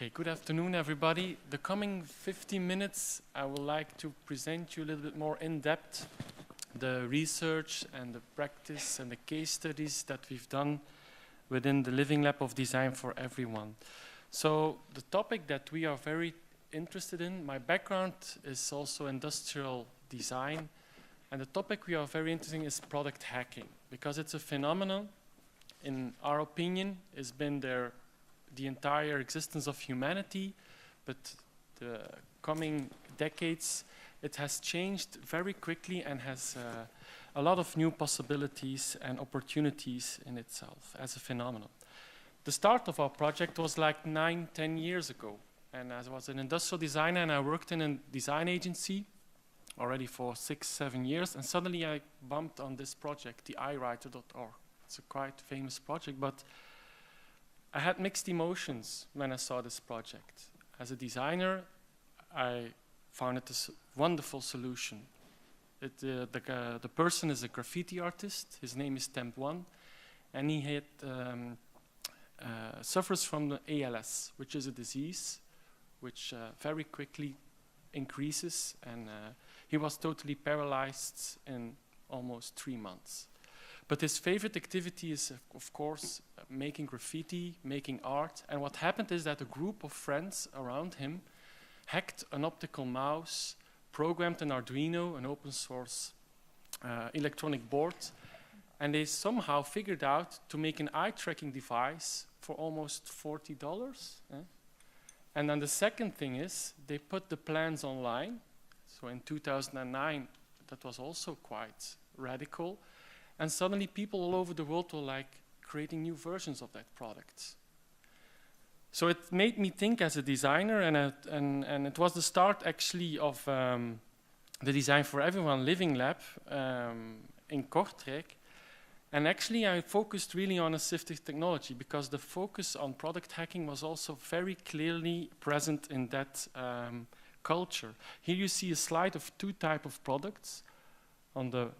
Okay, good afternoon, everybody. The coming 15 minutes, I would like to present you a little bit more in depth the research and the practice and the case studies that we've done within the Living Lab of Design for Everyone. So the topic that we are very interested in, my background is also industrial design, and the topic we are very interested in is product hacking, because it's a phenomenon, in our opinion, has been there the entire existence of humanity, but the coming decades, it has changed very quickly and has a lot of new possibilities and opportunities in itself as a phenomenon. The start of our project was like 9-10 years ago, and I was an industrial designer and I worked in a design agency already for 6-7 years, and suddenly I bumped on this project, the iWriter.org. It's a quite famous project, but I had mixed emotions when I saw this project. As a designer, I found it a wonderful solution. The person is a graffiti artist. His name is Temp1, and he had, suffers from the ALS, which is a disease which very quickly increases, and he was totally paralyzed in almost 3 months. But his favorite activity is, of course, making graffiti, making art. And what happened is that a group of friends around him hacked an optical mouse, programmed an Arduino, an open source electronic board, and they somehow figured out to make an eye tracking device for almost $40. And then the second thing is they put the plans online. So in 2009, that was also quite radical. And suddenly people all over the world were like creating new versions of that product. So it made me think as a designer, and it was the start actually of the Design for Everyone Living Lab in Kortrijk. And actually I focused really on assistive technology because the focus on product hacking was also very clearly present in that culture. Here you see a slide of 2 types of products. On the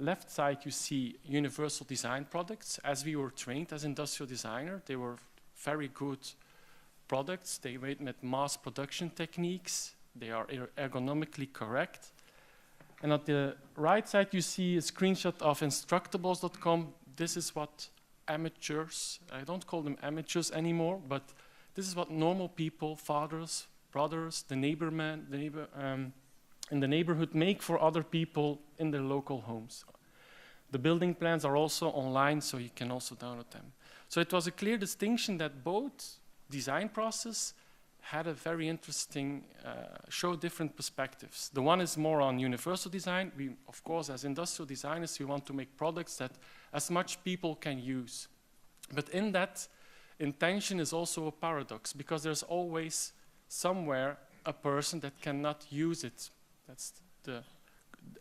left side, you see universal design products. As we were trained as industrial designer, they were very good products. They made with mass production techniques. They are ergonomically correct. And at the right side, you see a screenshot of Instructables.com. This is what amateurs, I don't call them amateurs anymore, but this is what normal people, fathers, brothers, the neighborman, in the neighborhood make for other people in their local homes. The building plans are also online, so you can also download them. So it was a clear distinction that both design process had a very interesting, show different perspectives. The one is more on universal design. We, of course, as industrial designers, we want to make products that as much people can use. But in that intention is also a paradox, because there's always somewhere a person that cannot use it. That's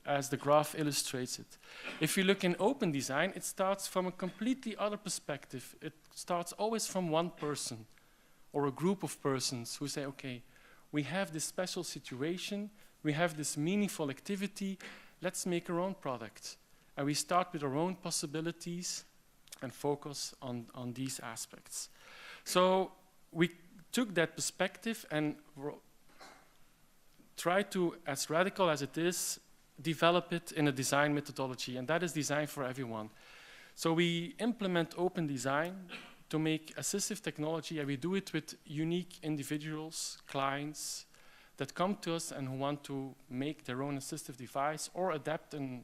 as the graph illustrates it. If you look in open design, it starts from a completely other perspective. It starts always from one person or a group of persons who say, okay, we have this special situation, we have this meaningful activity, let's make our own product. And we start with our own possibilities and focus on these aspects. So we took that perspective and try to, as radical as it is, develop it in a design methodology, and that is Design for Everyone. So we implement open design to make assistive technology, and we do it with unique individuals, clients, that come to us and who want to make their own assistive device or adapt a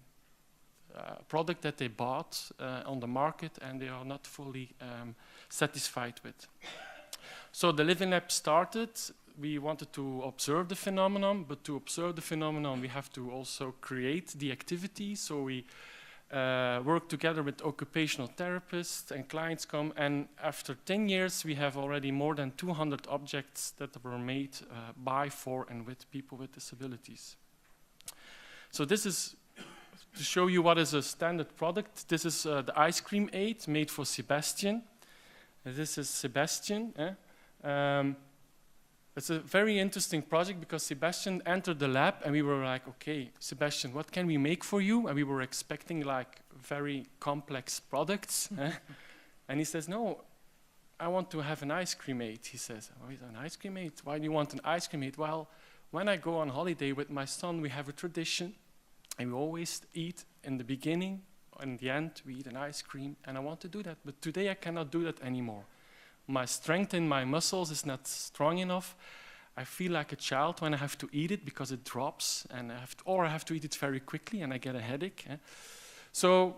product that they bought on the market and they are not fully satisfied with. So the Living Lab started. We wanted to observe the phenomenon, but to observe the phenomenon, we have to also create the activity. So we work together with occupational therapists, and clients come. And after 10 years, we have already more than 200 objects that were made by, for, and with people with disabilities. So this is to show you what is a standard product. This is the ice cream aid made for Sebastian. This is Sebastian. It's a very interesting project because Sebastian entered the lab and we were like, okay, Sebastian, what can we make for you? And we were expecting like very complex products. And he says, no, I want to have an ice cream made. He says, oh, an ice cream made? Why do you want an ice cream made? Well, when I go on holiday with my son, we have a tradition, and we always eat in the beginning, in the end, we eat an ice cream, and I want to do that. But today I cannot do that anymore. My strength in my muscles is not strong enough. I feel like a child when I have to eat it because it drops, and I have to eat it very quickly, and I get a headache. So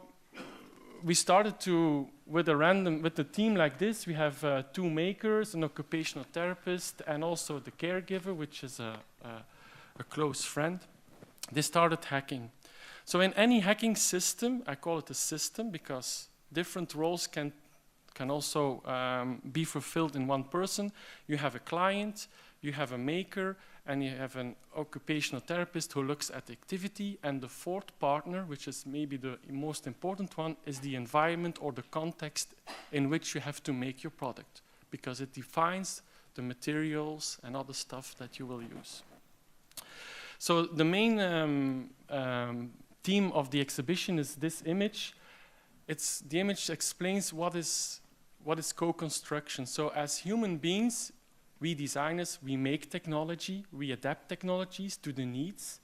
we started to, with a team like this, we have 2 makers, an occupational therapist, and also the caregiver, which is a close friend. They started hacking. So in any hacking system, I call it a system because different roles can also be fulfilled in one person. You have a client, you have a maker, and you have an occupational therapist who looks at the activity, and the 4th partner, which is maybe the most important one, is the environment or the context in which you have to make your product, because it defines the materials and other stuff that you will use. So the main theme of the exhibition is this image. The image explains what is co-construction. So as human beings, we designers, we make technology, we adapt technologies to the needs,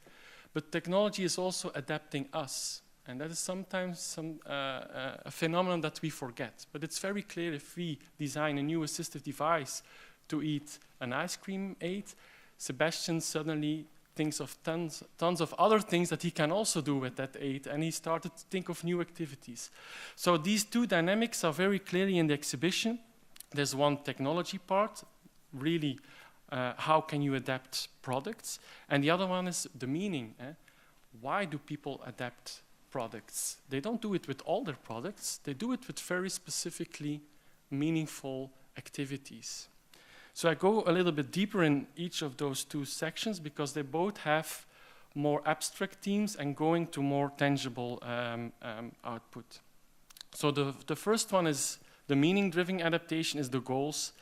but technology is also adapting us. And that is sometimes a phenomenon that we forget. But it's very clear if we design a new assistive device to eat an ice cream aid, Sebastian suddenly thinks of tons of other things that he can also do with that aid, and he started to think of new activities. So these 2 dynamics are very clearly in the exhibition. There's one technology part, really how can you adapt products, and the other one is the meaning. Why do people adapt products? They don't do it with all their products, they do it with very specifically meaningful activities. So I go a little bit deeper in each of those 2 sections because they both have more abstract themes and going to more tangible output. So the first one is the meaning-driven adaptation is the goals.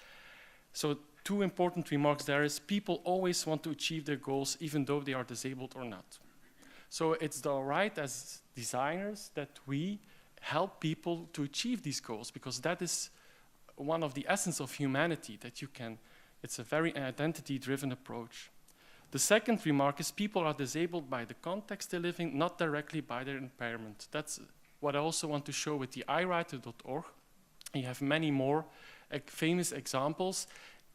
So 2 important remarks there is people always want to achieve their goals even though they are disabled or not. So it's the right as designers that we help people to achieve these goals because that is one of the essence of humanity, that you can, it's a very identity-driven approach. The second remark is people are disabled by the context they live in, not directly by their impairment. That's what I also want to show with the iWriter.org. You have many more famous examples.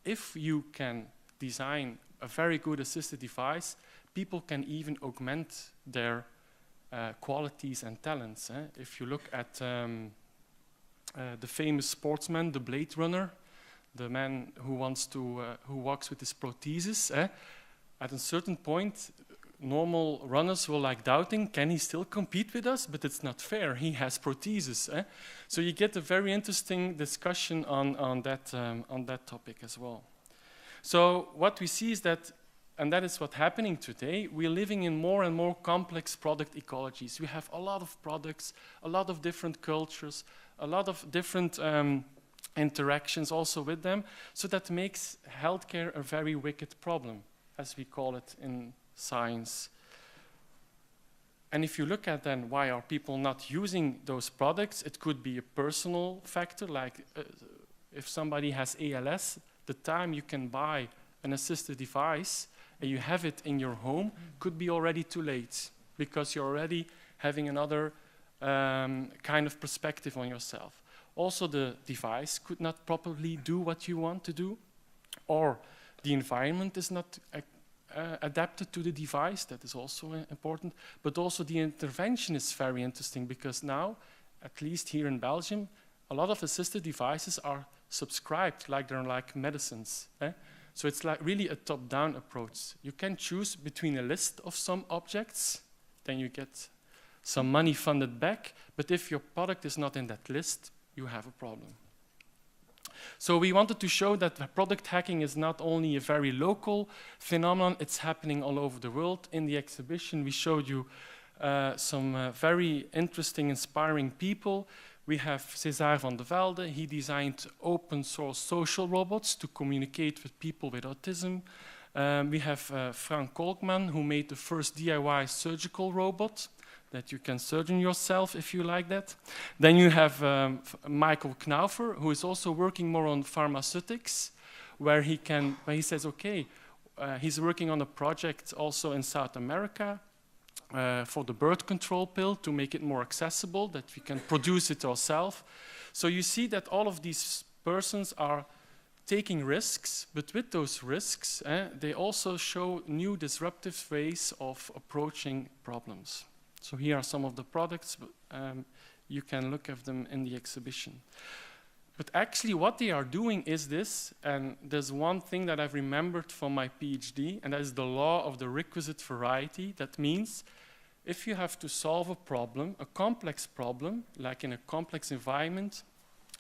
If you can design a very good assisted device, people can even augment their qualities and talents. If you look at the famous sportsman, the Blade Runner, the man who walks with his prosthesis. At a certain point, normal runners will like doubting, can he still compete with us? But it's not fair, he has prosthesis. So you get a very interesting discussion on that topic as well. So what we see is that, and that is what's happening today, we're living in more and more complex product ecologies. We have a lot of products, a lot of different cultures, a lot of different interactions also with them. So that makes healthcare a very wicked problem, as we call it in science. And if you look at then why are people not using those products, it could be a personal factor, like if somebody has ALS, the time you can buy an assisted device and you have it in your home could be already too late because you're already having another kind of perspective on yourself. Also, the device could not properly do what you want to do, or the environment is not adapted to the device. That is also important. But also the intervention is very interesting because now, at least here in Belgium, a lot of assisted devices are subscribed like they're like medicines. So it's like really a top-down approach. You can choose between a list of some objects, then you get some money funded back, but if your product is not in that list, you have a problem. So we wanted to show that product hacking is not only a very local phenomenon, it's happening all over the world. In the exhibition, we showed you some very interesting, inspiring people. We have César van der Velde. He designed open source social robots to communicate with people with autism. We have Frank Kolkman, who made the first DIY surgical robot, that you can search on yourself if you like that. Then you have Michael Knaufer, who is also working more on pharmaceutics, where he says, okay, he's working on a project also in South America for the birth control pill to make it more accessible, that we can produce it ourselves. So you see that all of these persons are taking risks, but with those risks, they also show new disruptive ways of approaching problems. So here are some of the products. You can look at them in the exhibition. But actually what they are doing is this, and there's one thing that I've remembered from my PhD, and that is the law of the requisite variety. That means if you have to solve a problem, a complex problem, like in a complex environment,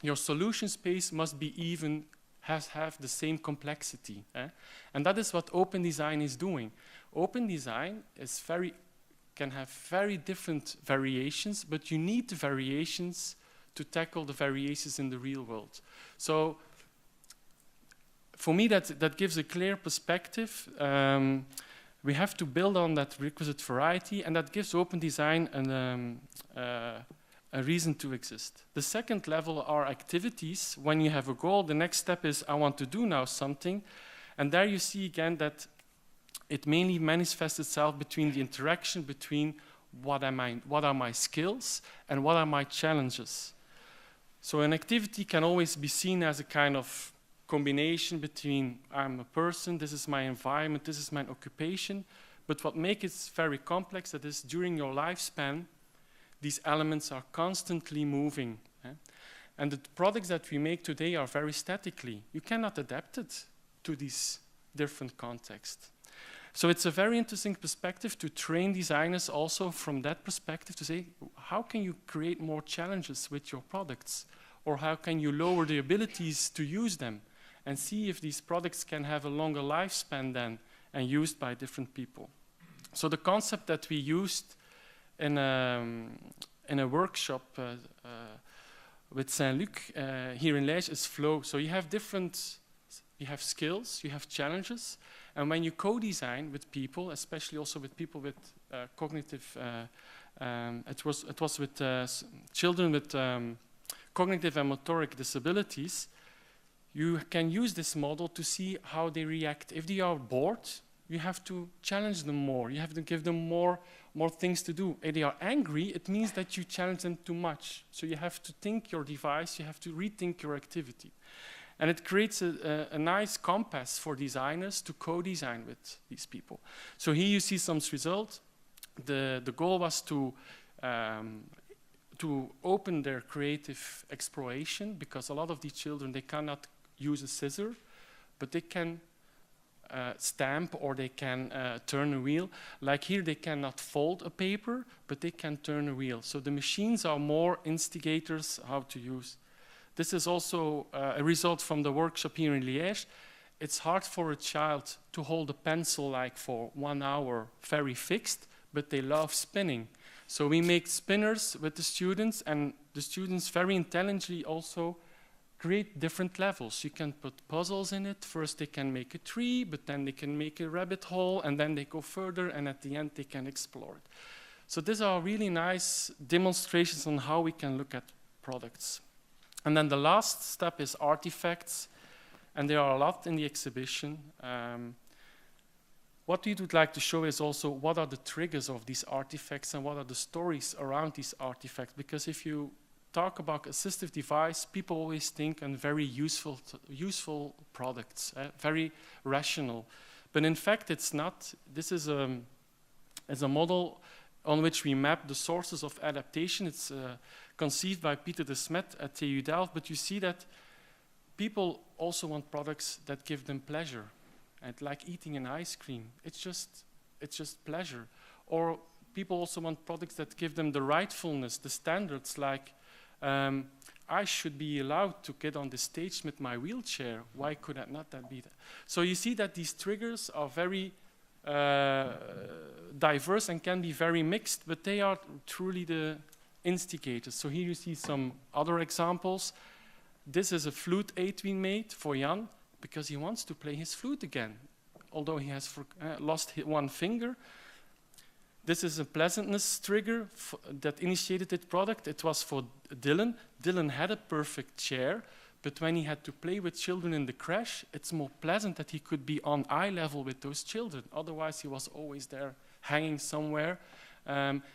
your solution space must be even, have the same complexity. And that is what open design is doing. Open design is can have very different variations, but you need the variations to tackle the variations in the real world. So for me, that gives a clear perspective. We have to build on that requisite variety, and that gives open design a reason to exist. The second level are activities. When you have a goal, the next step is I want to do now something. And there you see again that it mainly manifests itself between the interaction between what are my skills and what are my challenges. So an activity can always be seen as a kind of combination between I'm a person, this is my environment, this is my occupation. But what makes it very complex, that is during your lifespan, these elements are constantly moving. And the products that we make today are very statically. You cannot adapt it to these different contexts. So it's a very interesting perspective to train designers also from that perspective to say, how can you create more challenges with your products? Or how can you lower the abilities to use them? And see if these products can have a longer lifespan then and used by different people. So the concept that we used in a workshop with Saint-Luc here in Liège is flow. So you have skills, you have challenges, and when you co-design with people, especially also with people with cognitive, it was with children with cognitive and motoric disabilities, you can use this model to see how they react. If they are bored, you have to challenge them more. You have to give them more things to do. If they are angry, it means that you challenge them too much. So you have to think your device, you have to rethink your activity. And it creates a nice compass for designers to co-design with these people. So here you see some results. The goal was to open their creative exploration, because a lot of these children, they cannot use a scissor, but they can stamp or they can turn a wheel. Like here, they cannot fold a paper, but they can turn a wheel. So the machines are more instigators how to use. This is also a result from the workshop here in Liège. It's hard for a child to hold a pencil like for 1 hour very fixed, but they love spinning. So we make spinners with the students, and the students very intelligently also create different levels. You can put puzzles in it. First they can make a tree, but then they can make a rabbit hole, and then they go further, and at the end they can explore it. So these are really nice demonstrations on how we can look at products. And then the last step is artifacts, and there are a lot in the exhibition. What we would like to show is also what are the triggers of these artifacts and what are the stories around these artifacts. Because if you talk about assistive device, people always think on very useful products, very rational. But in fact, it's not. This is a model on which we map the sources of adaptation. It's conceived by Pieter de Smet at TU Delft, but you see that people also want products that give them pleasure. And like eating an ice cream, it's just pleasure. Or people also want products that give them the rightfulness, the standards, like I should be allowed to get on the stage with my wheelchair. Why could that not be that? So you see that these triggers are very diverse and can be very mixed, but they are truly the instigators. So here you see some other examples. This is a flute aid we made for Jan, because he wants to play his flute again, although he has lost one finger. This is a pleasantness trigger that initiated the product. It was for Dylan. Dylan had a perfect chair, but when he had to play with children in the crash, it's more pleasant that he could be on eye level with those children. Otherwise, he was always there hanging somewhere.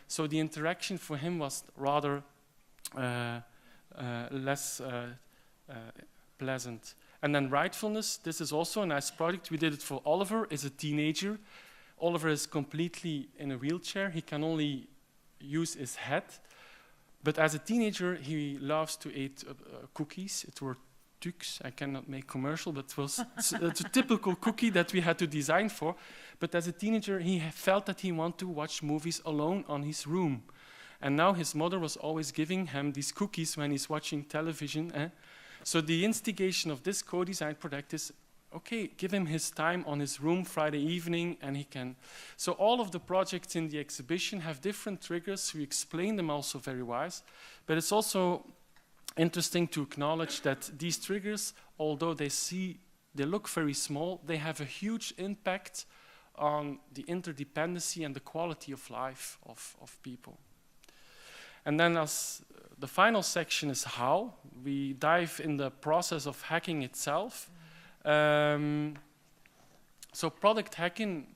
So the interaction for him was rather less pleasant. And then rightfulness, this is also a nice project. We did it for Oliver, is a teenager. Oliver is completely in a wheelchair. He can only use his head. But as a teenager, he loves to eat cookies. It were Tux. I cannot make commercial, but it was it's a typical cookie that we had to design for. But as a teenager, he felt that he wanted to watch movies alone on his room. And now his mother was always giving him these cookies when he's watching television. So the instigation of this co-design project is, okay, give him his time on his room Friday evening, and he can. So all of the projects in the exhibition have different triggers. We explain them also very wise. But it's also interesting to acknowledge that these triggers, although they look very small, they have a huge impact on the interdependency and the quality of life of people. And then as the final section is how. We dive in the process of hacking itself. So product hacking,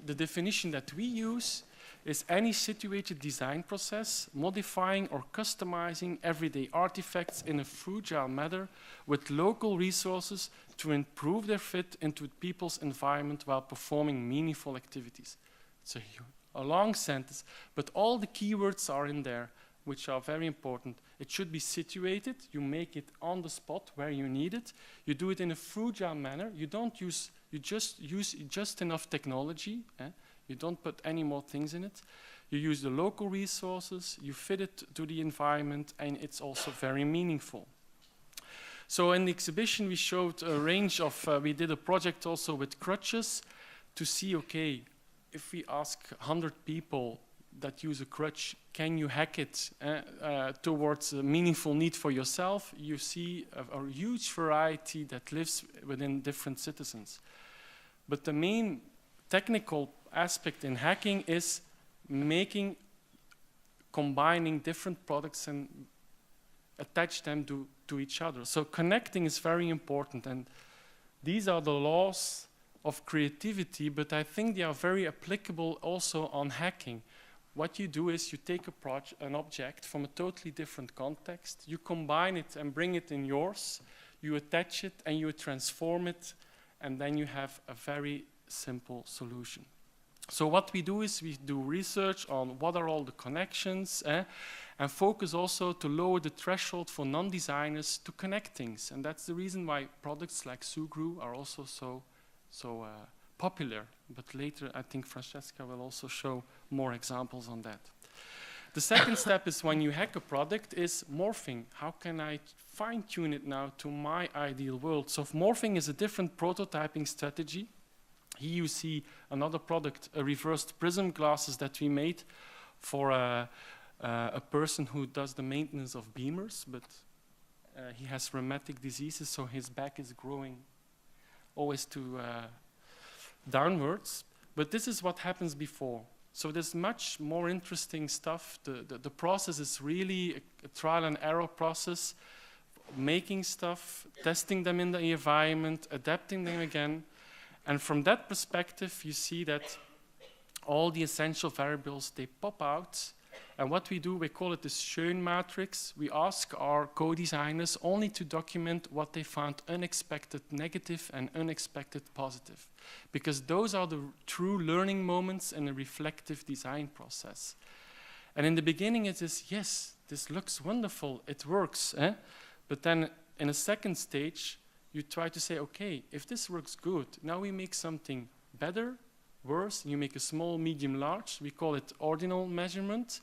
the definition that we use is any situated design process, modifying or customizing everyday artifacts in a frugal manner with local resources to improve their fit into people's environment while performing meaningful activities. It's a long sentence, but all the keywords are in there, which are very important. It should be situated. You make it on the spot where you need it. You do it in a frugal manner. You just use just enough technology. You don't put any more things in it. You use the local resources. You fit it to the environment, and it's also very meaningful. So in the exhibition, we showed a range of, we did a project also with crutches to see, okay, if we ask 100 people that use a crutch, can you hack it towards a meaningful need for yourself? You see a huge variety that lives within different citizens. But the main technical aspect in hacking is combining different products and attach them to each other. So connecting is very important, and these are the laws of creativity, but I think they are very applicable also on hacking. What you do is you take an object from a totally different context, you combine it and bring it in yours, you attach it and you transform it, and then you have a very simple solution. So what we do is we do research on what are all the connections, and focus also to lower the threshold for non-designers to connect things. And that's the reason why products like Sugru are also so popular. But later, I think Francesca will also show more examples on that. The second step is when you hack a product is morphing. How can I fine-tune it now to my ideal world? So morphing is a different prototyping strategy. Here you see another product, a reversed prism glasses that we made for a person who does the maintenance of beamers, but he has rheumatic diseases, so his back is growing always to downwards. But this is what happens before. So there's much more interesting stuff. The process is really a trial and error process, making stuff, testing them in the environment, adapting them again. And from that perspective, you see that all the essential variables, they pop out. And what we do, we call it the Schön matrix. We ask our co-designers only to document what they found unexpected negative and unexpected positive, because those are the true learning moments in a reflective design process. And in the beginning, it is, yes, this looks wonderful, it works. But then in a second stage, you try to say, okay, if this works good, now we make something better, worse, you make a small, medium, large. We call it ordinal measurement.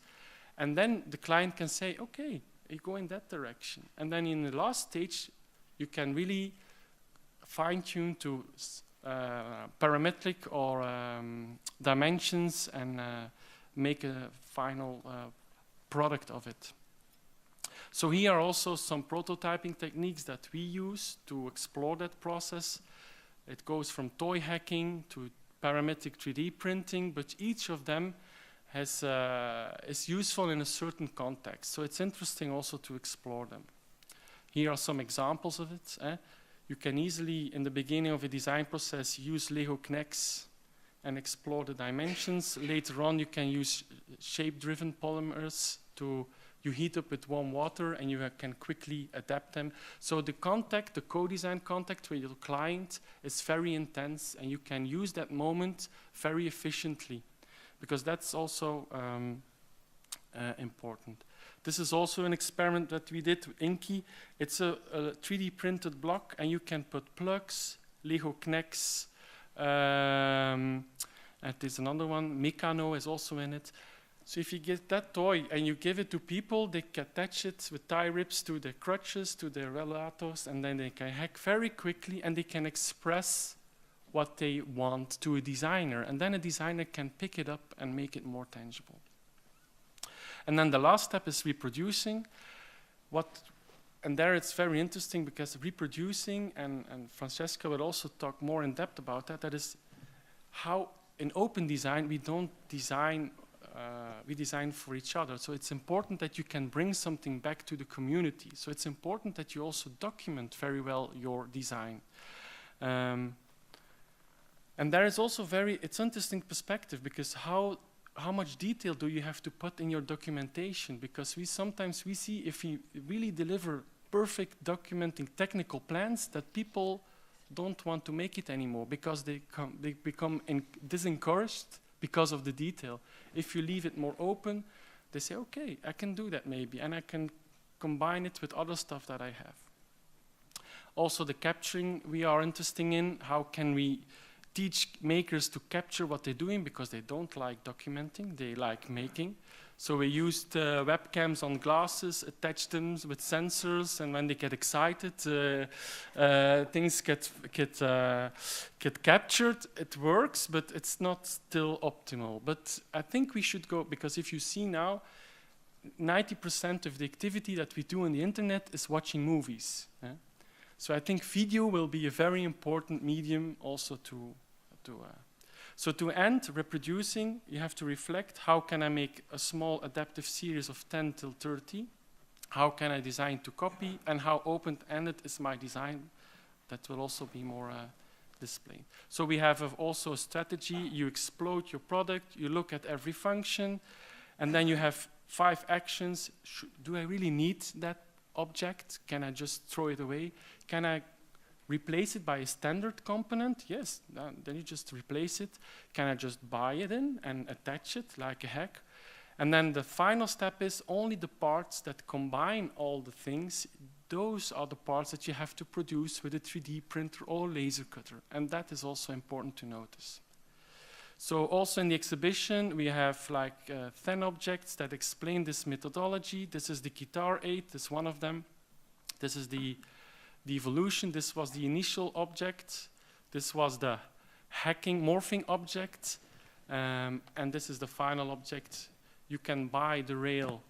And then the client can say, okay, you go in that direction. And then in the last stage, you can really fine-tune to parametric or dimensions and make a final product of it. So here are also some prototyping techniques that we use to explore that process. It goes from toy hacking to parametric 3D printing, but each of them is useful in a certain context. So it's interesting also to explore them. Here are some examples of it. You can easily, in the beginning of a design process, use Lego Knex and explore the dimensions. Later on, you can use shape-driven polymers to, you heat up with warm water and you can quickly adapt them. So the contact, the co-design contact with your client is very intense, and you can use that moment very efficiently, because that's also important. This is also an experiment that we did with Inky. It's a 3D printed block, and you can put plugs, Lego Knex, and there's another one, Meccano is also in it. So if you get that toy and you give it to people, they can attach it with tie rips to their crutches, to their relators, and then they can hack very quickly, and they can express what they want to a designer. And then a designer can pick it up and make it more tangible. And then the last step is reproducing. And there it's very interesting, because reproducing, and Francesca will also talk more in depth about that, that is how in open design we don't design, we design for each other. So it's important that you can bring something back to the community. So it's important that you also document very well your design. And there is also it's interesting perspective, because how much detail do you have to put in your documentation? Because sometimes we see, if we really deliver perfect documenting technical plans, that people don't want to make it anymore, because they become disencouraged because of the detail. If you leave it more open, they say, okay, I can do that maybe, and I can combine it with other stuff that I have. Also the capturing we are interested in. How can we teach makers to capture what they're doing, because they don't like documenting, they like making. So we used webcams on glasses, attached them with sensors, and when they get excited, things get captured. It works, but it's not still optimal. But I think we should go, because if you see now, 90% of the activity that we do on the internet is watching movies. So I think video will be a very important medium also so to end reproducing, you have to reflect, how can I make a small adaptive series of 10 till 30? How can I design to copy? And how open-ended is my design? That will also be more displayed. So we have also a strategy. You explode your product, you look at every function, and then you have 5 actions. Do I really need that object? Can I just throw it away? Can I replace it by a standard component? Yes, then you just replace it. Can I just buy it in and attach it like a hack? And then the final step is only the parts that combine all the things. Those are the parts that you have to produce with a 3D printer or laser cutter. And that is also important to notice. So also in the exhibition, we have like 10 objects that explain this methodology. This is the guitar 8, this is one of them. This is the evolution. This was the initial object. This was the hacking, morphing object. And this is the final object. You can buy the rail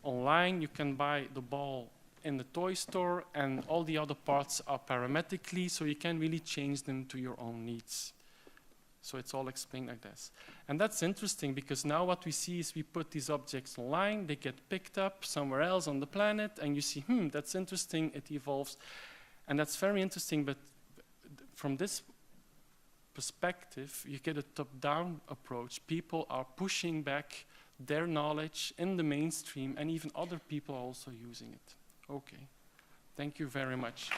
online. You can buy the ball in the toy store. And all the other parts are parametrically, so you can really change them to your own needs. So it's all explained like this. And that's interesting, because now what we see is we put these objects online. They get picked up somewhere else on the planet. And you see, that's interesting. It evolves. And that's very interesting, but from this perspective, you get a top-down approach. People are pushing back their knowledge in the mainstream, and even other people are also using it. Okay, thank you very much.